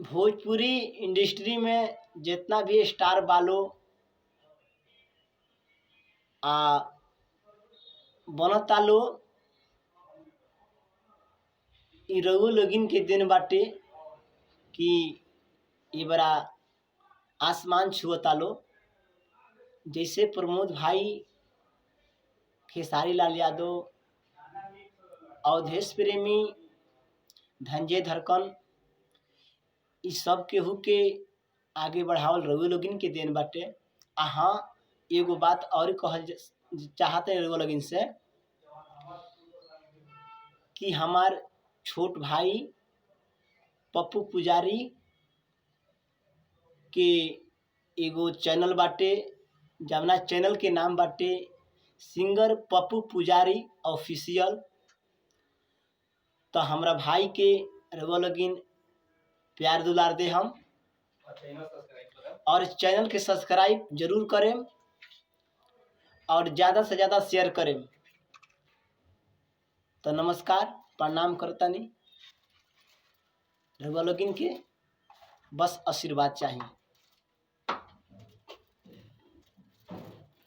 Bhojpuri industry में जितना भी स्टार बालो आ बनता लो, इ रउआ लोगिन के दिन बाटे कि ये बड़ा आसमान छुअता लो। जैसे प्रमोद भाई, खेसारी लाल यादव, अवधेश प्रेमी, धनंजय धड़कन, इस सब केहू के आगे बढ़ावल रउआ लोगिन के देन बाटे। हाँ, एगो बात और कहल चाहते रउआ लोगिन से कि हमार छोट भाई पप्पू पुजारी के एगो चैनल बाटे, जवना चैनल के नाम बाटे सिंगर पप्पू पुजारी ऑफिशियल। तो हमरा भाई के रउआ लोगिन प्यार दुलार दे हम और चैनल के सब्सक्राइब जरूर करें और ज़्यादा से ज़्यादा शेयर करें। तो नमस्कार, प्रणाम करतानी। रउआ लोगिन के बस आशीर्वाद चाहिए।